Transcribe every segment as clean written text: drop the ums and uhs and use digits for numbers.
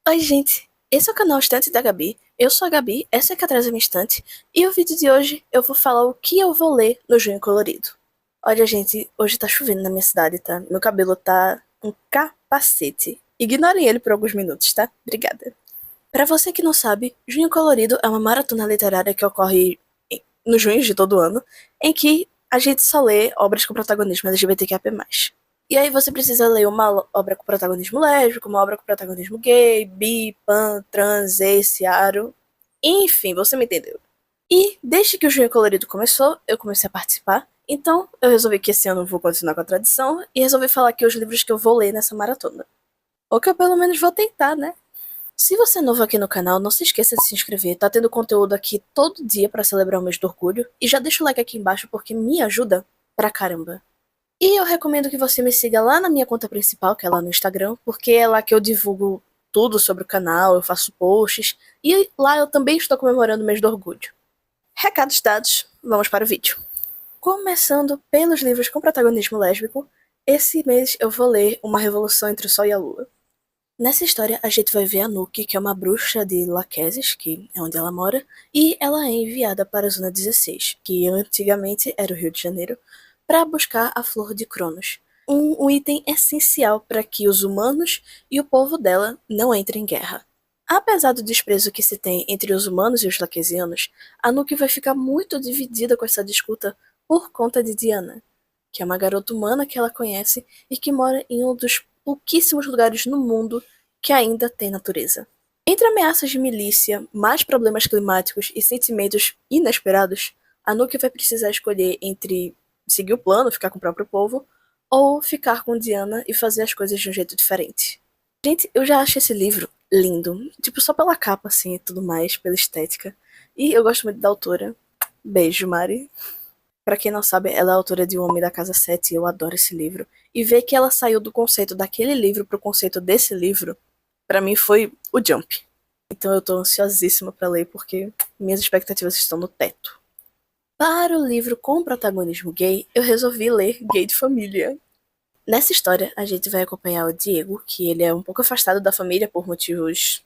Oi, gente! Esse é o canal Estante da Gabi. Eu sou a Gabi, essa é a Catrasa Minha Estante, e o vídeo de hoje eu vou falar o que eu vou ler no Junho Colorido. Olha, gente, hoje tá chovendo na minha cidade, tá? Meu cabelo tá um capacete. Ignorem ele por alguns minutos, tá? Obrigada. Pra você que não sabe, Junho Colorido é uma maratona literária que ocorre no junho de todo ano, em que a gente só lê obras com protagonismo LGBTQIA+. E aí você precisa ler uma obra com protagonismo lésbico, uma obra com protagonismo gay, bi, pan, trans, esse, aro. Enfim, você me entendeu. E desde que o Junho Colorido começou, eu comecei a participar. Então eu resolvi que esse ano eu vou continuar com a tradição e resolvi falar aqui os livros que eu vou ler nessa maratona. Ou que eu pelo menos vou tentar, né? Se você é novo aqui no canal, não se esqueça de se inscrever, tá tendo conteúdo aqui todo dia pra celebrar o mês do orgulho. E já deixa o like aqui embaixo porque me ajuda pra caramba. E eu recomendo que você me siga lá na minha conta principal, que é lá no Instagram, porque é lá que eu divulgo tudo sobre o canal, eu faço posts, e lá eu também estou comemorando o mês do orgulho. Recados dados, vamos para o vídeo. Começando pelos livros com protagonismo lésbico, esse mês eu vou ler Uma Revolução entre o Sol e a Lua. Nessa história, a gente vai ver a Nuke, que é uma bruxa de Laquesis, que é onde ela mora, e ela é enviada para a Zona 16, que antigamente era o Rio de Janeiro, para buscar a Flor de Cronos, um item essencial para que os humanos e o povo dela não entrem em guerra. Apesar do desprezo que se tem entre os humanos e os laquesianos, a Nuke vai ficar muito dividida com essa disputa por conta de Diana, que é uma garota humana que ela conhece e que mora em um dos pouquíssimos lugares no mundo que ainda tem natureza. Entre ameaças de milícia, mais problemas climáticos e sentimentos inesperados, a Nuke vai precisar escolher entre seguir o plano, ficar com o próprio povo, ou ficar com Diana e fazer as coisas de um jeito diferente. Gente, eu já acho esse livro lindo, tipo só pela capa assim e tudo mais, pela estética. E eu gosto muito da autora. Beijo, Mari. Pra quem não sabe, ela é autora de O Homem da Casa 7 e eu adoro esse livro. E ver que ela saiu do conceito daquele livro pro conceito desse livro, pra mim foi o jump. Então eu tô ansiosíssima pra ler porque minhas expectativas estão no teto. Para o livro com protagonismo gay, eu resolvi ler Gay de Família. Nessa história, a gente vai acompanhar o Diego, que ele é um pouco afastado da família por motivos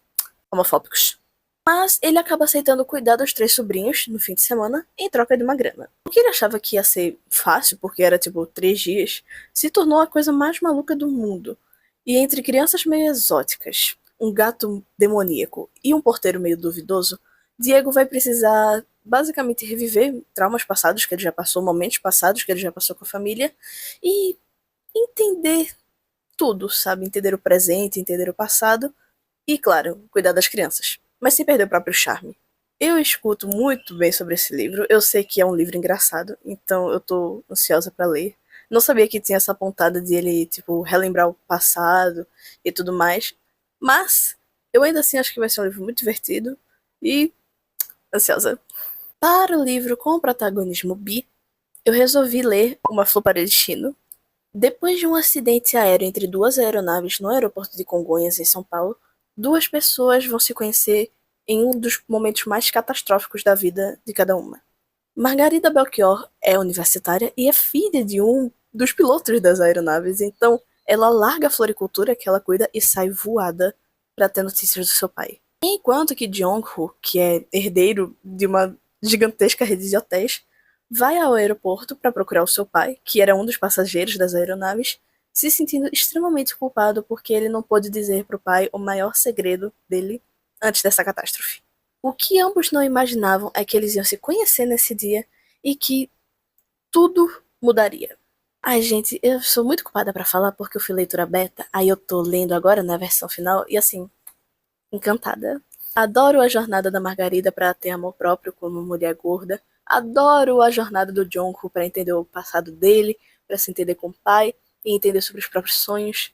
homofóbicos. Mas ele acaba aceitando cuidar dos três sobrinhos no fim de semana em troca de uma grana. O que ele achava que ia ser fácil, porque era tipo 3 dias, se tornou a coisa mais maluca do mundo. E entre crianças meio exóticas, um gato demoníaco e um porteiro meio duvidoso, Diego vai precisar basicamente reviver traumas passados que ele já passou, momentos passados que ele já passou com a família e entender tudo, sabe? Entender o presente, entender o passado e, claro, cuidar das crianças, mas sem perder o próprio charme. Eu escuto muito bem sobre esse livro, eu sei que é um livro engraçado, então eu tô ansiosa pra ler. Não sabia que tinha essa pontada de ele, tipo, relembrar o passado e tudo mais, mas eu ainda assim acho que vai ser um livro muito divertido e ansiosa. Para o livro com o protagonismo bi, eu resolvi ler Uma Flor para o Destino. Depois de um acidente aéreo entre duas aeronaves no aeroporto de Congonhas, em São Paulo, duas pessoas vão se conhecer em um dos momentos mais catastróficos da vida de cada uma. Margarida Belchior é universitária e é filha de um dos pilotos das aeronaves, então ela larga a floricultura que ela cuida e sai voada para ter notícias do seu pai. Enquanto que Jong-ho, que é herdeiro de uma gigantesca rede de hotéis, vai ao aeroporto para procurar o seu pai, que era um dos passageiros das aeronaves, se sentindo extremamente culpado porque ele não pôde dizer para o pai o maior segredo dele antes dessa catástrofe. O que ambos não imaginavam é que eles iam se conhecer nesse dia e que tudo mudaria. Ai, gente, eu sou muito culpada pra falar porque eu fui leitura beta, aí eu tô lendo agora na versão final e assim, encantada. Adoro a jornada da Margarida pra ter amor próprio como mulher gorda. Adoro a jornada do Jungkook pra entender o passado dele, pra se entender com o pai e entender sobre os próprios sonhos.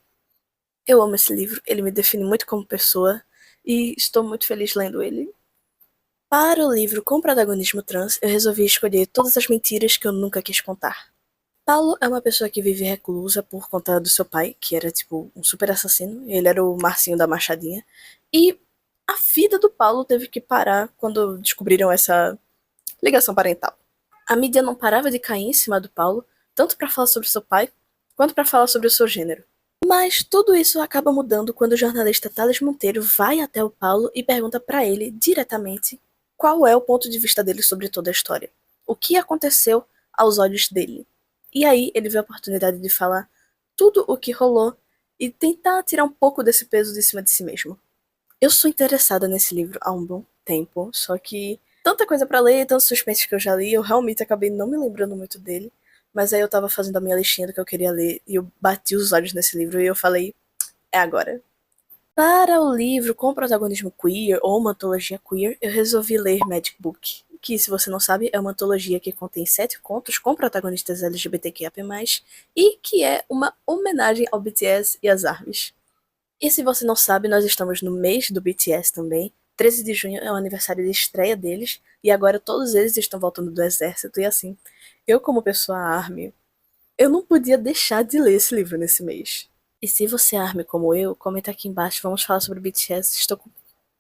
Eu amo esse livro, ele me define muito como pessoa e estou muito feliz lendo ele. Para o livro com protagonismo trans, eu resolvi escolher todas as mentiras que eu nunca quis contar. Paulo é uma pessoa que vive reclusa por conta do seu pai, que era tipo um super assassino, ele era o Marcinho da Machadinha, e a vida do Paulo teve que parar quando descobriram essa ligação parental. A mídia não parava de cair em cima do Paulo, tanto para falar sobre seu pai, quanto para falar sobre o seu gênero. Mas tudo isso acaba mudando quando o jornalista Thales Monteiro vai até o Paulo e pergunta pra ele diretamente qual é o ponto de vista dele sobre toda a história. O que aconteceu aos olhos dele. E aí ele vê a oportunidade de falar tudo o que rolou e tentar tirar um pouco desse peso de cima de si mesmo. Eu sou interessada nesse livro há um bom tempo, só que tanta coisa pra ler, tantos suspensos que eu já li, eu realmente acabei não me lembrando muito dele. Mas aí eu tava fazendo a minha listinha do que eu queria ler e eu bati os olhos nesse livro e eu falei, é agora. Para o livro com protagonismo queer ou uma antologia queer, eu resolvi ler Magic Book, que, se você não sabe, é uma antologia que contém 7 contos com protagonistas LGBTQIA+, e que é uma homenagem ao BTS e às ARMYs. E se você não sabe, nós estamos no mês do BTS também. 13 de junho é o aniversário de estreia deles, e agora todos eles estão voltando do exército, e assim, eu como pessoa ARMY, eu não podia deixar de ler esse livro nesse mês. E se você é ARMY como eu, comenta aqui embaixo, vamos falar sobre BTS, estou com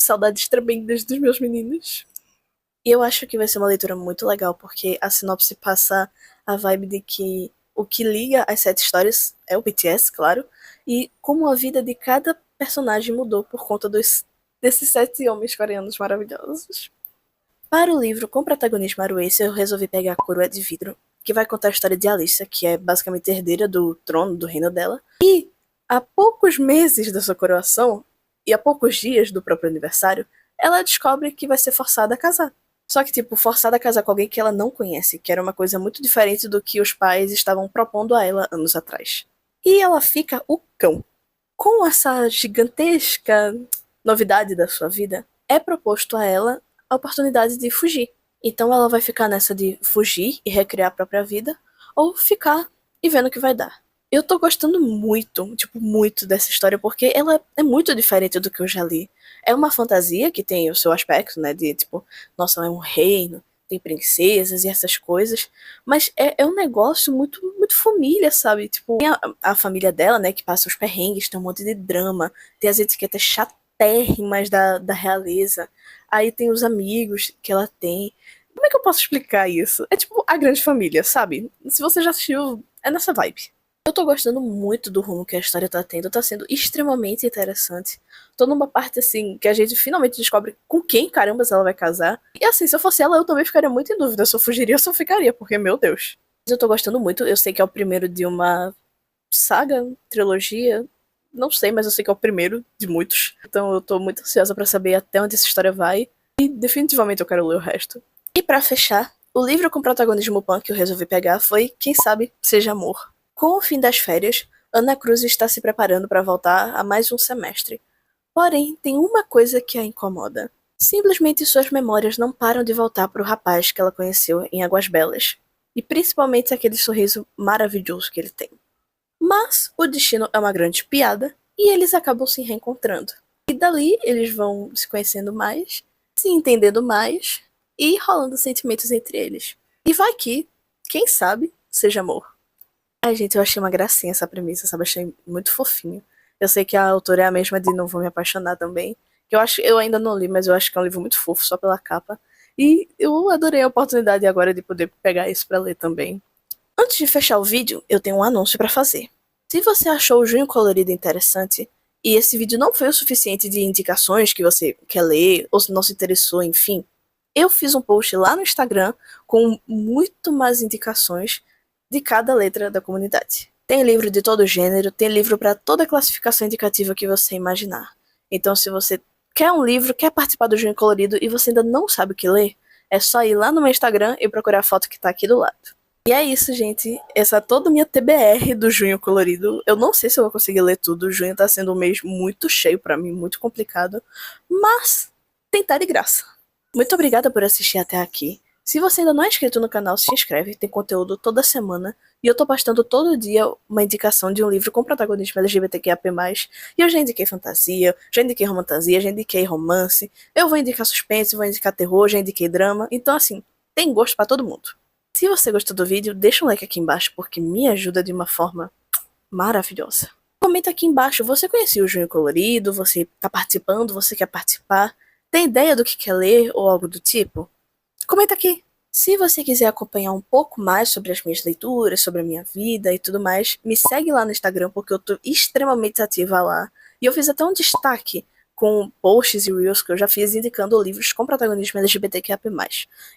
saudades tremendas dos meus meninos. E eu acho que vai ser uma leitura muito legal, porque a sinopse passa a vibe de que o que liga as 7 histórias é o BTS, claro, e como a vida de cada personagem mudou por conta desses 7 homens coreanos maravilhosos. Para o livro com protagonismo Arueso, eu resolvi pegar a Coroa de Vidro, que vai contar a história de Alicia, que é basicamente herdeira do trono do reino dela, e há poucos meses da sua coroação, e há poucos dias do próprio aniversário, ela descobre que vai ser forçada a casar. Só que, tipo, forçada a casar com alguém que ela não conhece, que era uma coisa muito diferente do que os pais estavam propondo a ela anos atrás. E ela fica o cão. Com essa gigantesca novidade da sua vida, é proposto a ela a oportunidade de fugir. Então ela vai ficar nessa de fugir e recriar a própria vida, ou ficar e vendo o que vai dar. Eu tô gostando muito, tipo, muito dessa história, porque ela é muito diferente do que eu já li. É uma fantasia que tem o seu aspecto, né, de, tipo, nossa, é um reino, tem princesas e essas coisas, mas é um negócio muito, muito família, sabe? Tipo, tem a família dela, né, que passa os perrengues, tem um monte de drama, tem as etiquetas chatérrimas da realeza, aí tem os amigos que ela tem. Como é que eu posso explicar isso? É tipo a grande família, sabe? Se você já assistiu, é nessa vibe. Eu tô gostando muito do rumo que a história tá tendo, tá sendo extremamente interessante. Tô numa parte assim que a gente finalmente descobre com quem carambas ela vai casar. E assim, se eu fosse ela, eu também ficaria muito em dúvida se eu fugiria ou se eu ficaria, porque, meu Deus. Mas eu tô gostando muito, eu sei que é o primeiro de uma saga, trilogia, não sei, mas eu sei que é o primeiro de muitos. Então eu tô muito ansiosa pra saber até onde essa história vai. E definitivamente eu quero ler o resto. E pra fechar, o livro com protagonismo punk que eu resolvi pegar foi Quem Sabe Seja Amor. Com o fim das férias, Ana Cruz está se preparando para voltar a mais um semestre. Porém, tem uma coisa que a incomoda. Simplesmente suas memórias não param de voltar para o rapaz que ela conheceu em Águas Belas. E principalmente aquele sorriso maravilhoso que ele tem. Mas o destino é uma grande piada e eles acabam se reencontrando. E dali eles vão se conhecendo mais, se entendendo mais e rolando sentimentos entre eles. E vai que, quem sabe, seja amor. Ai, gente, eu achei uma gracinha essa premissa, sabe? Achei muito fofinho. Eu sei que a autora é a mesma de Não Vou Me Apaixonar também. Que eu ainda não li, mas eu acho que é um livro muito fofo, só pela capa. E eu adorei a oportunidade agora de poder pegar isso pra ler também. Antes de fechar o vídeo, eu tenho um anúncio pra fazer. Se você achou o Junho Colorido interessante, e esse vídeo não foi o suficiente de indicações que você quer ler, ou se não se interessou, enfim, eu fiz um post lá no Instagram com muito mais indicações de cada letra da comunidade. Tem livro de todo gênero, tem livro para toda classificação indicativa que você imaginar. Então, se você quer um livro, quer participar do Junho Colorido e você ainda não sabe o que ler, é só ir lá no meu Instagram e procurar a foto que tá aqui do lado. E é isso, gente. Essa é toda a minha TBR do Junho Colorido. Eu não sei se eu vou conseguir ler tudo. O junho tá sendo um mês muito cheio pra mim, muito complicado. Mas tentar de graça. Muito obrigada por assistir até aqui. Se você ainda não é inscrito no canal, se inscreve, tem conteúdo toda semana. E eu tô postando todo dia uma indicação de um livro com protagonismo LGBTQIA+. E eu já indiquei fantasia, já indiquei romantasia, já indiquei romance. Eu vou indicar suspense, vou indicar terror, já indiquei drama. Então, assim, tem gosto pra todo mundo. Se você gostou do vídeo, deixa um like aqui embaixo, porque me ajuda de uma forma maravilhosa. Comenta aqui embaixo, você conhecia o Junho Colorido? Você tá participando? Você quer participar? Tem ideia do que quer ler ou algo do tipo? Comenta aqui. Se você quiser acompanhar um pouco mais sobre as minhas leituras, sobre a minha vida e tudo mais, me segue lá no Instagram porque eu tô extremamente ativa lá. E eu fiz até um destaque com posts e reels que eu já fiz indicando livros com protagonismo LGBTQIA+.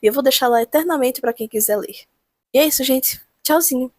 E eu vou deixar lá eternamente para quem quiser ler. E é isso, gente. Tchauzinho.